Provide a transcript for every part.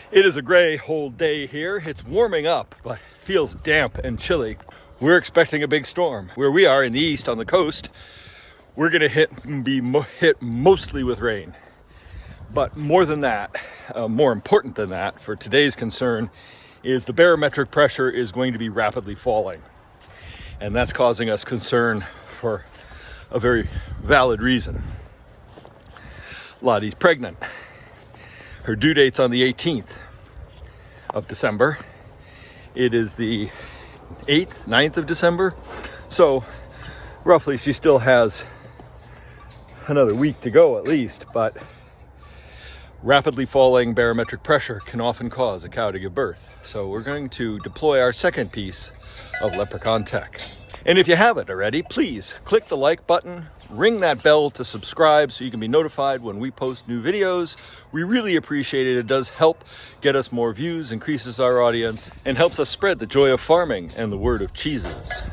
It is a gray whole day here. It's warming up, but feels damp and chilly. We're expecting a big storm. Where we are in the east on the coast, we're gonna hit mostly with rain. But more than that, more important than that for today's concern is the barometric pressure is going to be rapidly falling. And that's causing us concern for a very valid reason. Lottie's pregnant. Her due date's on the 18th of December. It is the 8th, 9th of December. So roughly she still has another week to go at least, but rapidly falling barometric pressure can often cause a cow to give birth. So we're going to deploy our second piece of leprechaun tech. And if you haven't already, please click the like button, ring that bell to subscribe so you can be notified when we post new videos. We really appreciate it. It does help get us more views, increases our audience, and helps us spread the joy of farming and the word of cheeses.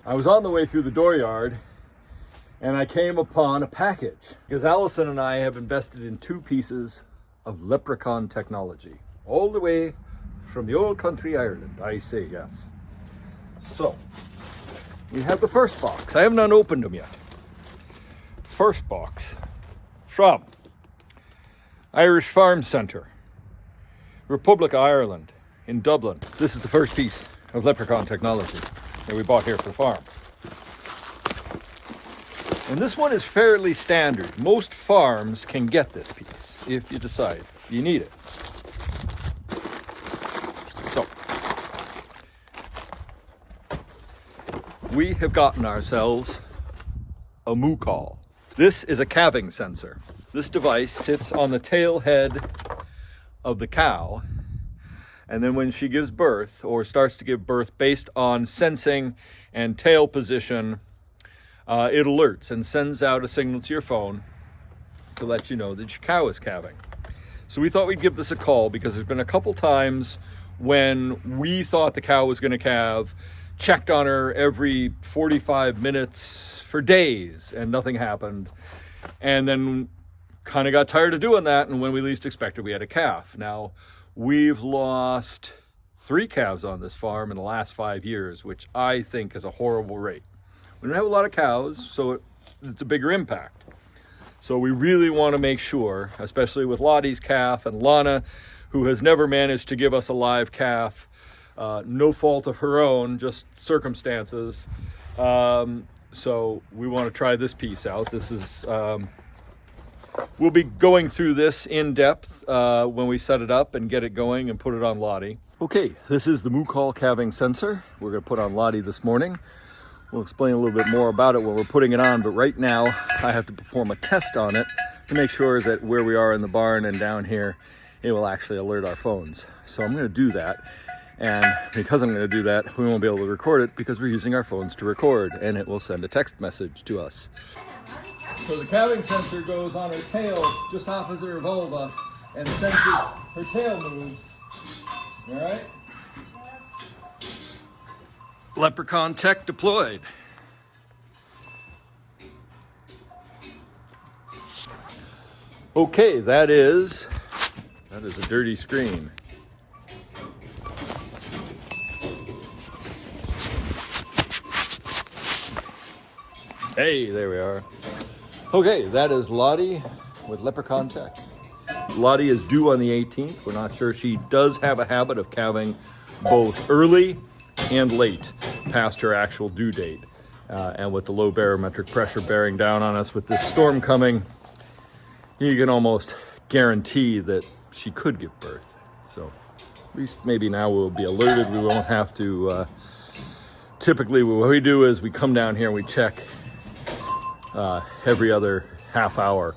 I was on the way through the dooryard and I came upon a package because Allison and I have invested in 2 pieces of leprechaun technology, all the way from the old country Ireland, I say yes. So, we have the first box. I haven't unopened them yet. First box from Irish Farm Centre, Republic of Ireland in Dublin. This is the first piece of leprechaun technology that we bought here for the farm. And this one is fairly standard. Most farms can get this piece if you decide you need it. So, we have gotten ourselves a Moocall. This is a calving sensor. This device sits on the tail head of the cow, and then when she gives birth or starts to give birth based on sensing and tail position, it alerts and sends out a signal to your phone to let you know that your cow is calving. So we thought we'd give this a call because there's been a couple times when we thought the cow was going to calve, checked on her every 45 minutes for days and nothing happened. And then kind of got tired of doing that, and when we least expected, we had a calf. Now, we've lost 3 calves on this farm in the last 5 years, which I think is a horrible rate. We don't have a lot of cows, so it's a bigger impact. So we really want to make sure, especially with Lottie's calf and Lana, who has never managed to give us a live calf, no fault of her own, just circumstances. So we want to try this piece out. This is, we'll be going through this in depth when we set it up and get it going and put it on Lottie. Okay, this is the Moocall calving sensor we're going to put on Lottie this morning. We'll explain a little bit more about it when we're putting it on, but right now I have to perform a test on it to make sure that where we are in the barn and down here, it will actually alert our phones. So I'm going to do that. And because I'm going to do that, we won't be able to record it because we're using our phones to record, and it will send a text message to us. So the calving sensor goes on her tail just opposite her vulva and senses her tail moves. All right? Leprechaun tech deployed. Okay, that is a dirty screen. Hey, there we are. Okay, that is Lottie with leprechaun tech. Lottie is due on the 18th. We're not sure. She does have a habit of calving both early and late past her actual due date. And with the low barometric pressure bearing down on us with this storm coming, you can almost guarantee that she could give birth. So at least maybe now we'll be alerted. We won't have to, typically what we do is we come down here and we check every other half hour,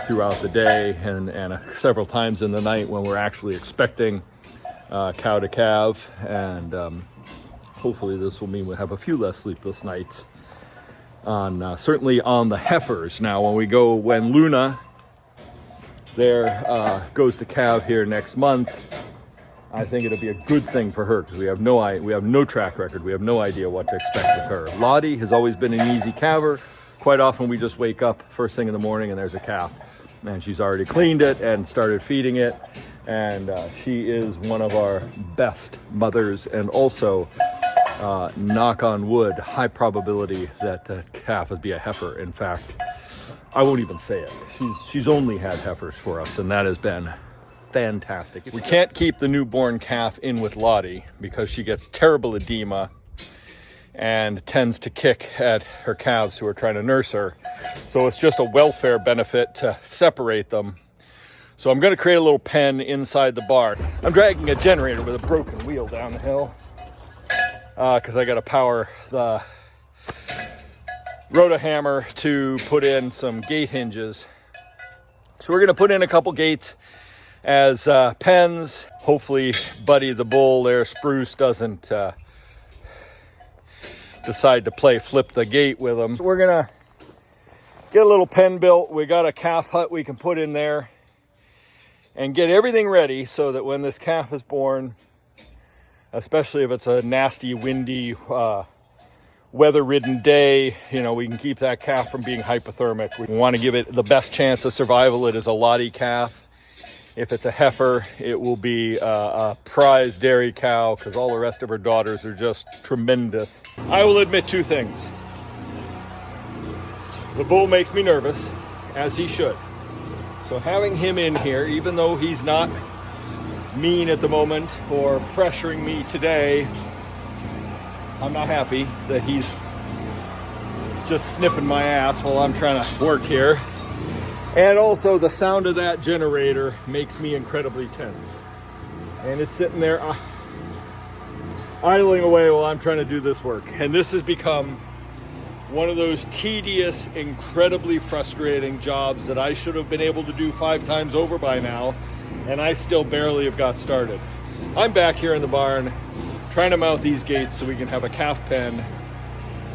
throughout the day and several times in the night when we're actually expecting cow to calve. And hopefully this will mean we'll have a few less sleepless nights on certainly on the heifers. Now when Luna goes to calve here next month, I think it'll be a good thing for her because we have no track record. We have no idea what to expect with her. Lottie has always been an easy calver. Quite often we just wake up first thing in the morning and there's a calf, and she's already cleaned it and started feeding it. And she is one of our best mothers, and also, knock on wood, high probability that the calf would be a heifer. In fact, I won't even say it. She's only had heifers for us, and that has been fantastic. We can't keep the newborn calf in with Lottie because she gets terrible edema and tends to kick at her calves who are trying to nurse her. So it's just a welfare benefit to separate them. So I'm going to create a little pen inside the barn. I'm dragging a generator with a broken wheel down the hill because I got to power the rotohammer to put in some gate hinges. So we're going to put in a couple gates as pens. Hopefully Buddy the bull there, Spruce, doesn't decide to play flip the gate with them. So we're going to get a little pen built. We got a calf hut we can put in there and get everything ready so that when this calf is born, especially if it's a nasty, windy, weather-ridden day, you know, we can keep that calf from being hypothermic. We want to give it the best chance of survival. It is a Lottie calf. If it's a heifer, it will be a prize dairy cow because all the rest of her daughters are just tremendous. I will admit two things. The bull makes me nervous, as he should. So having him in here, even though he's not mean at the moment or pressuring me today, I'm not happy that he's just sniffing my ass while I'm trying to work here. And also the sound of that generator makes me incredibly tense. And it's sitting there idling away while I'm trying to do this work. And this has become one of those tedious, incredibly frustrating jobs that I should have been able to do 5 times over by now, and I still barely have got started. I'm back here in the barn trying to mount these gates so we can have a calf pen,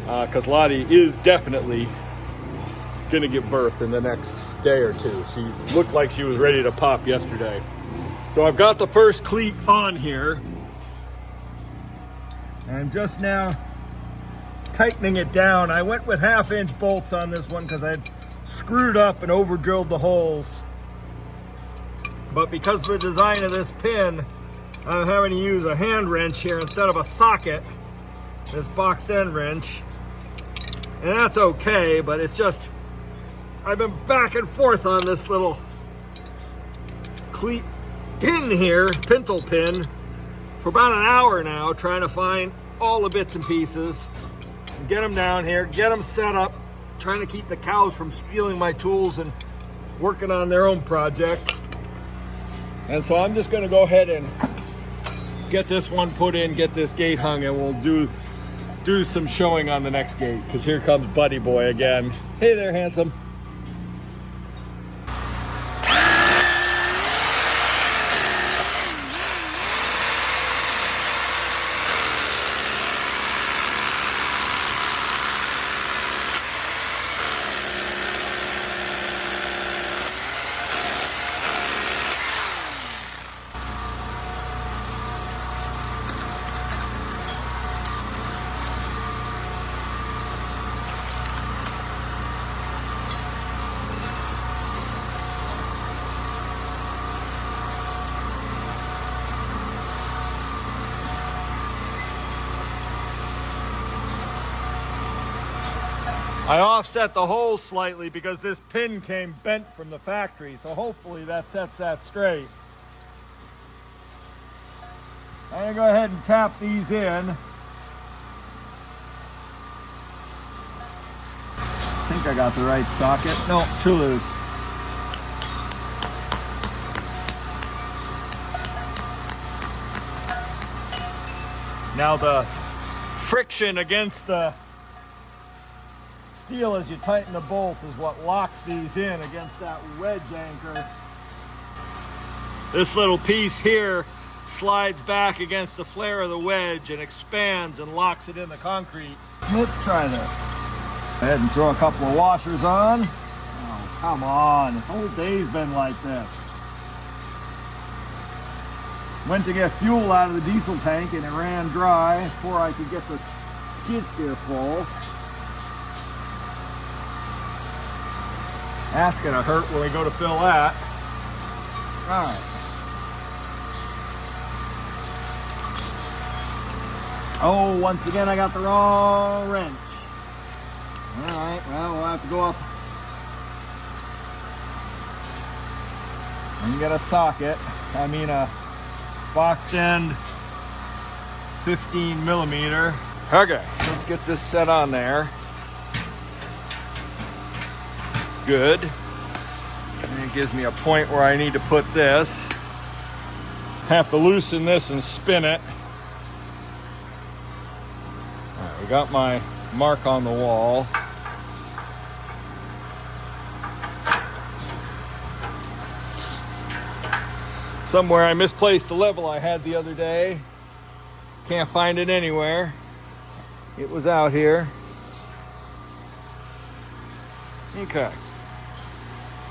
because Lottie is definitely going to give birth in the next day or two. She looked like she was ready to pop yesterday. So I've got the first cleat on here, and just now tightening it down. I went with 1/2-inch bolts on this one because I'd screwed up and over drilled the holes. But because of the design of this pin, I'm having to use a hand wrench here instead of a socket, this boxed end wrench. And that's okay, but it's just, I've been back and forth on this little cleat pin here, pintle pin, for about an hour now, trying to find all the bits and pieces. Get them down here, get them set up, trying to keep the cows from stealing my tools and working on their own project. And so I'm just going to go ahead and get this one put in, get this gate hung, and we'll do some showing on the next gate, because here comes Buddy Boy again. Hey there, handsome. I offset the hole slightly because this pin came bent from the factory, so hopefully that sets that straight. I'm gonna go ahead and tap these in. I think I got the right socket. No, too loose. Now the friction against the steel as you tighten the bolts is what locks these in against that wedge anchor. This little piece here slides back against the flare of the wedge and expands and locks it in the concrete. Let's try this. Go ahead and throw a couple of washers on. Oh, come on. The whole day's been like this. Went to get fuel out of the diesel tank and it ran dry before I could get the skid steer full. That's gonna hurt when we go to fill that. All right, Oh, once again I got the wrong wrench. All right, well, we'll have to go up and get a socket. I mean a boxed end 15 millimeter. Okay, let's get this set on there. Good. And it gives me a point where I need to put this. Have to loosen this and spin it. All right, we got my mark on the wall. Somewhere I misplaced the level I had the other day. Can't find it anywhere. It was out here. Okay.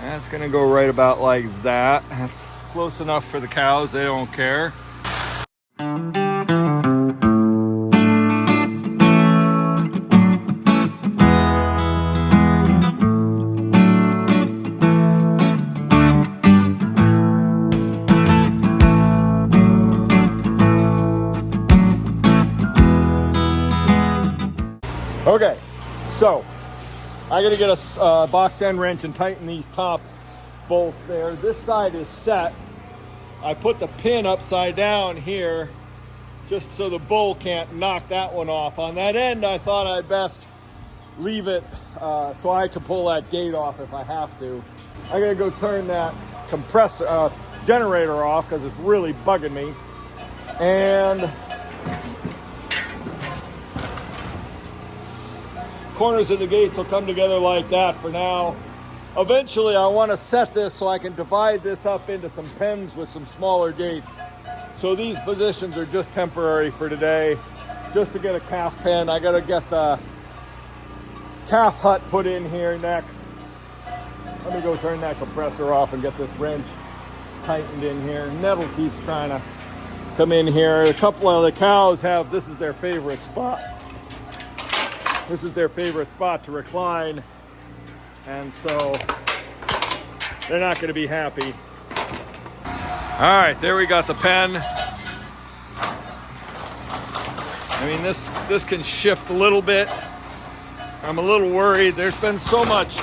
That's gonna go right about like that. That's close enough for the cows, they don't care. Okay, so I gotta get a box end wrench and tighten these top bolts there. This side is set. I put the pin upside down here just so the bull can't knock that one off. On that end, I thought I'd best leave it so I could pull that gate off if I have to. I gotta go turn that compressor, generator off because it's really bugging me. And corners of the gates will come together like that for now. Eventually I want to set this so I can divide this up into some pens with some smaller gates. So these positions are just temporary for today. Just to get a calf pen, I got to get the calf hut put in here next. Let me go turn that compressor off and get this wrench tightened in here. Nettle keeps trying to come in here. A couple of the cows have, this is their favorite spot. This is their favorite spot to recline, and so they're not going to be happy. All right, there we got the pen. I mean, this can shift a little bit. I'm a little worried. There's been so much.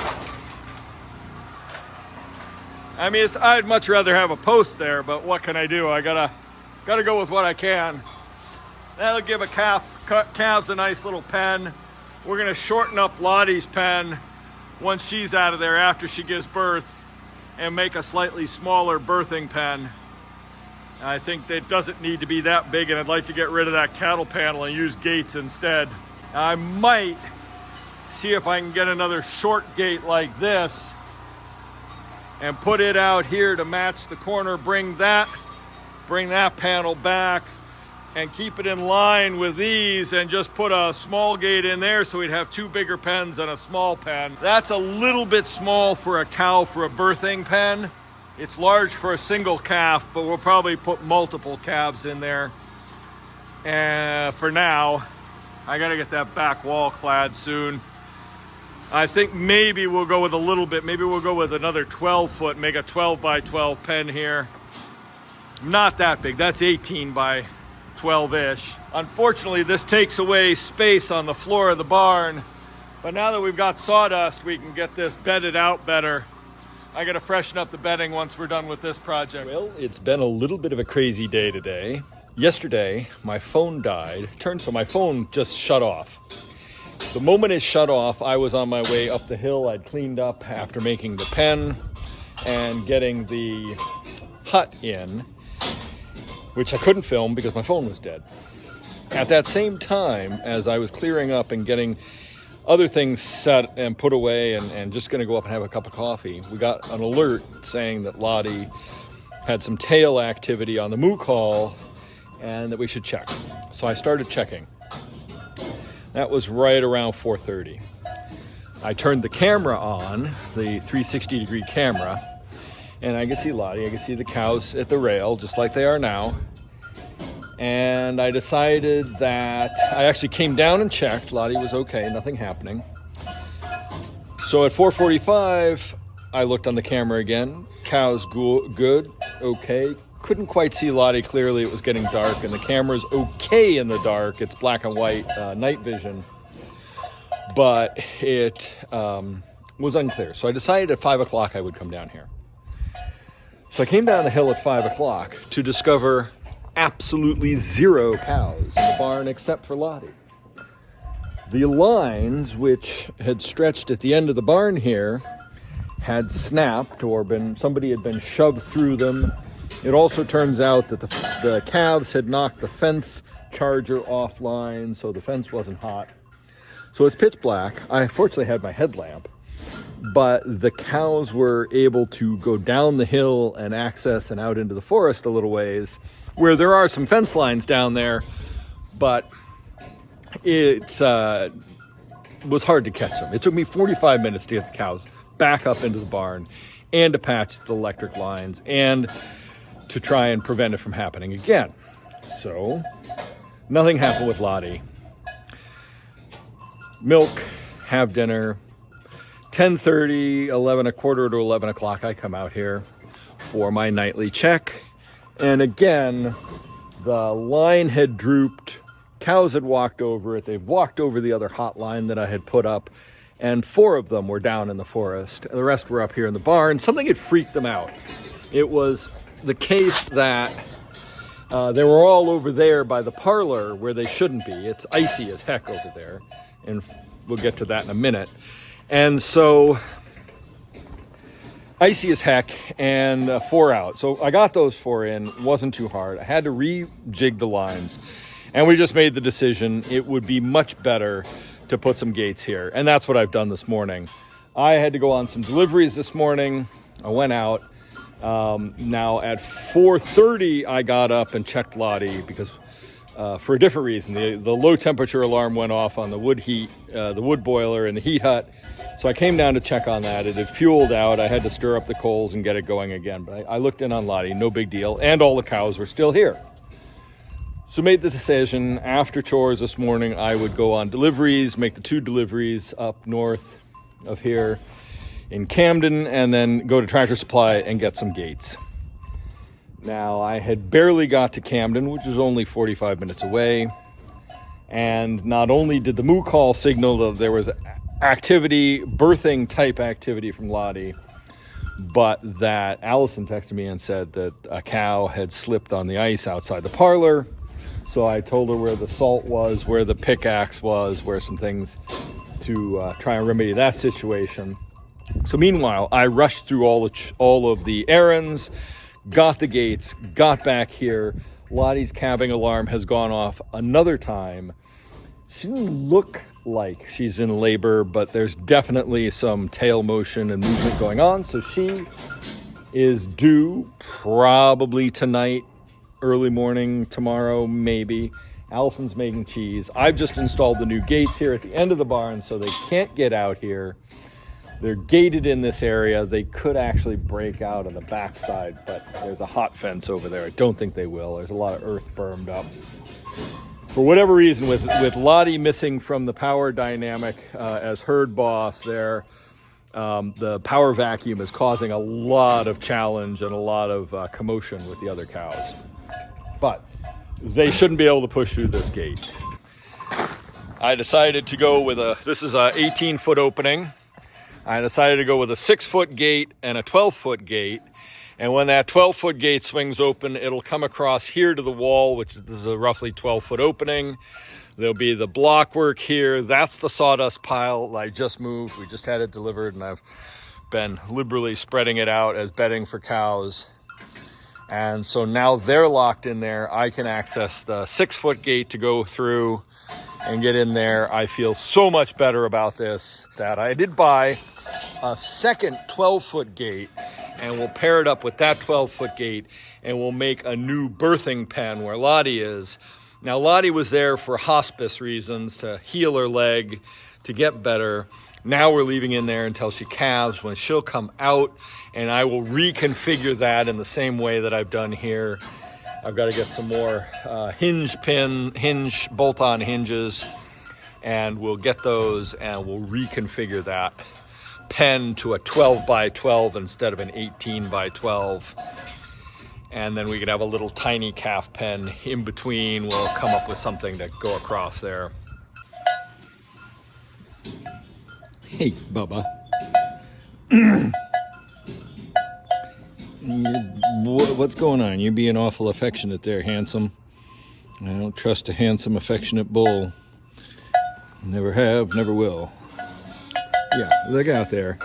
I mean, I'd much rather have a post there, but what can I do? I gotta go with what I can. That'll give calves a nice little pen. We're gonna shorten up Lottie's pen once she's out of there after she gives birth and make a slightly smaller birthing pen. I think that it doesn't need to be that big, and I'd like to get rid of that cattle panel and use gates instead. I might see if I can get another short gate like this and put it out here to match the corner, bring that panel back and keep it in line with these and just put a small gate in there so we'd have two bigger pens and a small pen. That's a little bit small for a cow for a birthing pen. It's large for a single calf, but we'll probably put multiple calves in there. And for now, I gotta get that back wall clad soon. I think maybe we'll go with a little bit, maybe we'll go with another 12 foot, make a 12 by 12 pen here. Not that big, that's 18 by 12-ish. Unfortunately, this takes away space on the floor of the barn, but now that we've got sawdust, we can get this bedded out better. I gotta freshen up the bedding once we're done with this project. Well, it's been a little bit of a crazy day today. Yesterday, my phone died. So my phone just shut off. The moment it shut off, I was on my way up the hill. I'd cleaned up after making the pen and getting the hut in, which I couldn't film because my phone was dead. At that same time, as I was clearing up and getting other things set and put away and just gonna go up and have a cup of coffee, we got an alert saying that Lottie had some tail activity on the Moocall and that we should check. So I started checking. That was right around 4:30. I turned the camera on, the 360-degree camera, and I could see Lottie, I could see the cows at the rail, just like they are now. And I decided that, I actually came down and checked, Lottie was okay, nothing happening. So at 4:45, I looked on the camera again, cows good, okay, couldn't quite see Lottie clearly. It was getting dark, and the camera's okay in the dark. It's black and white night vision, but it was unclear. So I decided at 5 o'clock I would come down here. So I came down the hill at 5 o'clock to discover absolutely 0 cows in the barn except for Lottie. The lines, which had stretched at the end of the barn here, had snapped or somebody had been shoved through them. It also turns out that the calves had knocked the fence charger offline, so the fence wasn't hot. So it's pitch black. I fortunately had my headlamp, but the cows were able to go down the hill and access and out into the forest a little ways, where there are some fence lines down there, but it was hard to catch them. It took me 45 minutes to get the cows back up into the barn and to patch the electric lines and to try and prevent it from happening again. So nothing happened with Lottie. Milk, have dinner. 10:30, 11, a quarter to 11 o'clock, I come out here for my nightly check. And again, the line had drooped. Cows had walked over it. They've walked over the other hot line that I had put up, and 4 of them were down in the forest. The rest were up here in the barn. Something had freaked them out. It was the case that they were all over there by the parlor where they shouldn't be. It's icy as heck over there, and we'll get to that in a minute. And so, icy as heck, and 4 out. So I got those 4 in. It wasn't too hard. I had to rejig the lines, and we just made the decision it would be much better to put some gates here. And that's what I've done this morning. I had to go on some deliveries this morning. I went out. Now at 4:30, I got up and checked Lottie because for a different reason. The low temperature alarm went off on the wood boiler in the heat hut. So I came down to check on that. It had fueled out. I had to stir up the coals and get it going again. But I looked in on Lottie, no big deal. And all the cows were still here. So made the decision after chores this morning, I would go on deliveries, make the 2 deliveries up north of here in Camden, and then go to Tractor Supply and get some gates. Now, I had barely got to Camden, which is only 45 minutes away. And not only did the Moocall signal that there was activity, birthing type activity from Lottie, but that Allison texted me and said that a cow had slipped on the ice outside the parlor. So I told her where the salt was, where the pickaxe was, where some things to try and remedy that situation. So meanwhile, I rushed through all of the errands, got the gates, got back here. Lottie's calving alarm has gone off another time. She didn't look like she's in labor, but there's definitely some tail motion and movement going on. So she is due probably tonight, early morning, tomorrow, maybe. Allison's making cheese. I've just installed the new gates here at the end of the barn so they can't get out here. They're gated in this area. They could actually break out on the backside, but there's a hot fence over there. I don't think they will. There's a lot of earth bermed up. For whatever reason, with Lottie missing from the power dynamic as herd boss there, the power vacuum is causing a lot of challenge and a lot of commotion with the other cows. But they shouldn't be able to push through this gate. I decided to go with this is a 18-foot opening. I decided to go with a 6-foot gate and a 12-foot gate. And when that 12-foot gate swings open, it'll come across here to the wall, which is a roughly 12-foot opening. There'll be the block work here. That's the sawdust pile I just moved. We just had it delivered, and I've been liberally spreading it out as bedding for cows. And so now they're locked in there. I can access the 6-foot gate to go through and get in there. I feel so much better about this that I did buy a second 12-foot gate, and we'll pair it up with that 12-foot gate, and we'll make a new birthing pen where Lottie is. Now, Lottie was there for hospice reasons, to heal her leg, to get better. Now we're leaving in there until she calves, when she'll come out, and I will reconfigure that in the same way that I've done here. I've got to get some more bolt-on hinges, and we'll get those, and we'll reconfigure that pen to a 12 by 12 instead of an 18 by 12. And then we could have a little tiny calf pen in between. We'll come up with something to go across there. Hey, Bubba. What's going on? You're being awful affectionate there, handsome. I don't trust a handsome, affectionate bull. Never have, never will. Yeah, look out there.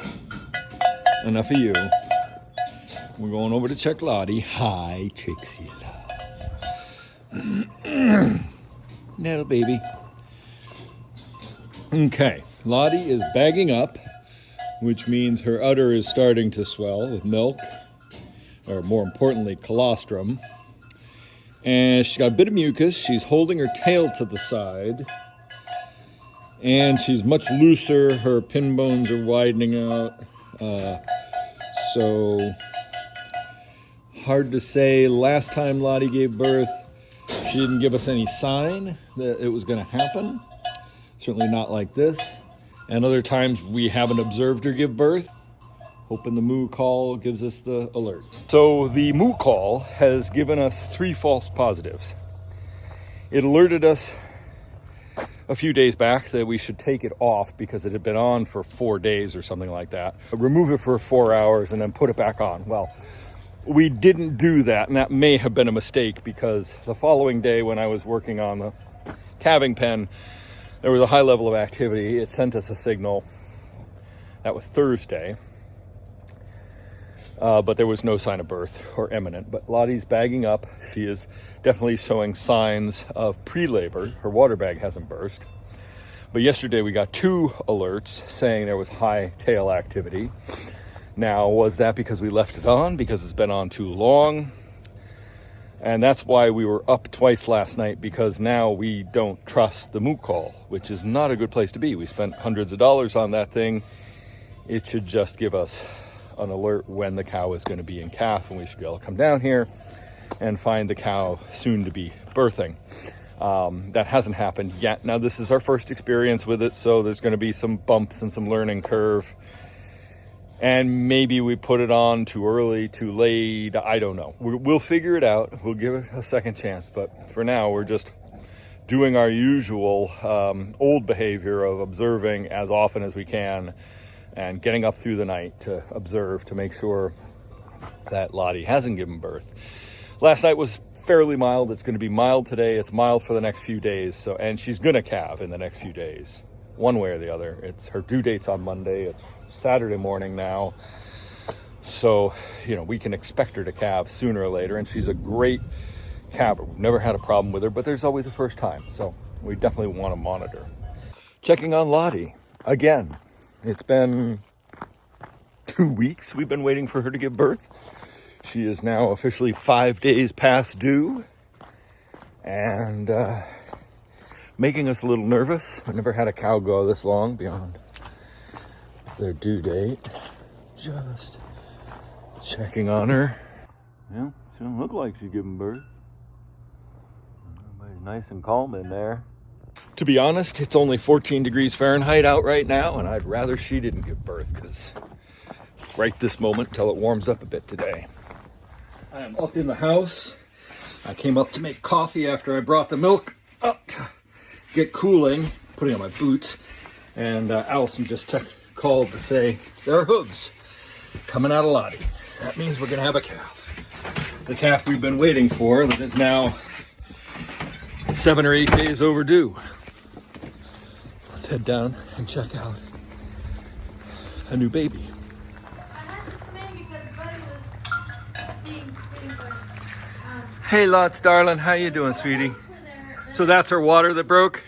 Enough of you. We're going over to check Lottie. Hi, Trixie. Little baby. Okay, Lottie is bagging up, which means her udder is starting to swell with milk, or more importantly, colostrum. And she's got a bit of mucus. She's holding her tail to the side. And she's much looser. Her pin bones are widening out. So hard to say. Last time Lottie gave birth, she didn't give us any sign that it was going to happen. Certainly not like this. And other times we haven't observed her give birth. Hoping the Moocall gives us the alert. So the Moocall has given us 3 false positives. It alerted us a few days back that we should take it off because it had been on for 4 days or something like that. Remove it for 4 hours and then put it back on. Well, we didn't do that, and that may have been a mistake because the following day when I was working on the calving pen, there was a high level of activity. It sent us a signal. That was Thursday. But there was no sign of birth or imminent. But Lottie's bagging up. She is definitely showing signs of pre-labor. Her water bag hasn't burst. But yesterday we got 2 alerts saying there was high tail activity. Now, was that because we left it on? Because it's been on too long? And that's why we were up twice last night, because now we don't trust the Moocall, which is not a good place to be. We spent hundreds of dollars on that thing. It should just give us an alert when the cow is going to be in calf, and we should be able to come down here and find the cow soon to be birthing. That hasn't happened yet. Now, this is our first experience with it, so there's going to be some bumps and some learning curve. And maybe we put it on too early, too late. I don't know. We'll figure it out. We'll give it a second chance. But for now, we're just doing our usual old behavior of observing as often as we can and getting up through the night to observe to make sure that Lottie hasn't given birth. Last night was fairly mild. It's going to be mild today. It's mild for the next few days. So, and she's going to calve in the next few days, one way or the other. It's her due date's on Monday. It's Saturday morning now. So, you know, we can expect her to calve sooner or later. And she's a great calver. We've never had a problem with her, but there's always a first time. So we definitely want to monitor. Checking on Lottie again. It's been 2 weeks we've been waiting for her to give birth. She is now officially 5 days past due and making us a little nervous. I've never had a cow go this long beyond their due date. Just checking on her. Well, she don't look like she's giving birth. Everybody's nice and calm in there. To be honest, it's only 14 degrees Fahrenheit out right now, and I'd rather she didn't give birth, because right this moment till it warms up a bit today. I am up in the house. I came up to make coffee after I brought the milk up to get cooling, putting on my boots, and Allison just called to say there are hooves coming out of Lottie. That means we're going to have a calf. The calf we've been waiting for that is now 7 or 8 days overdue. Let's head down and check out a new baby. Hey Lots, darling, how you doing, sweetie? So that's her water that broke?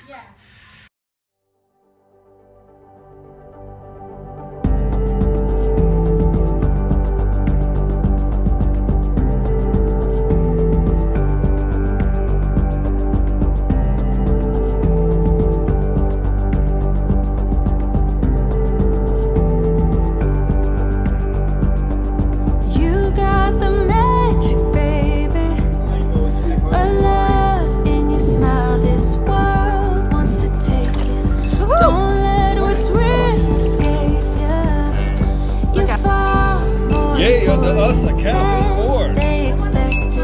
Yay, unto us a calf is born. They expected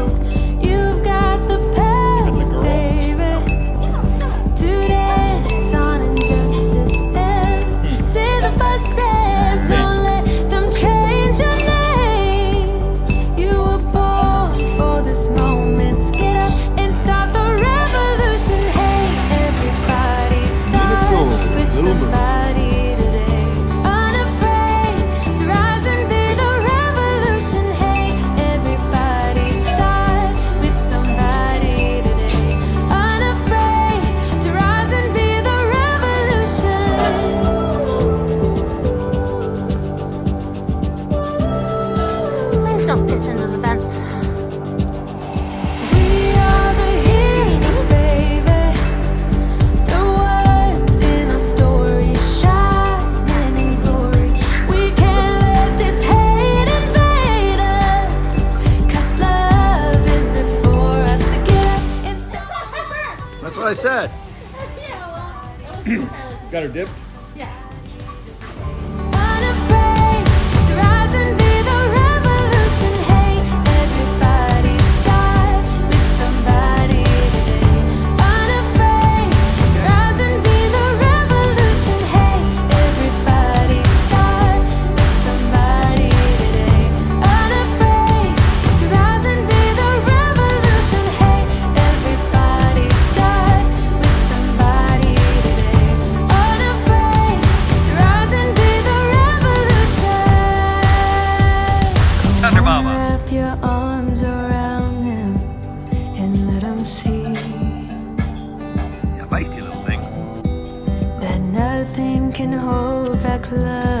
what I said. Yeah, well, it was entirely. Got her dipped? Yeah. Unafraid to rise and be the revolution. Hey, everybody start with somebody today. Unafraid to rise and be the revolution. Hey, everybody start with somebody today. Unafraid to rise and be the revolution. Hey, everybody start with somebody today. Unafraid to rise and be the revolution. Thunder Mama. Wrap your arms around him and let him see Yeah, feisty little thing. that nothing can hold back love.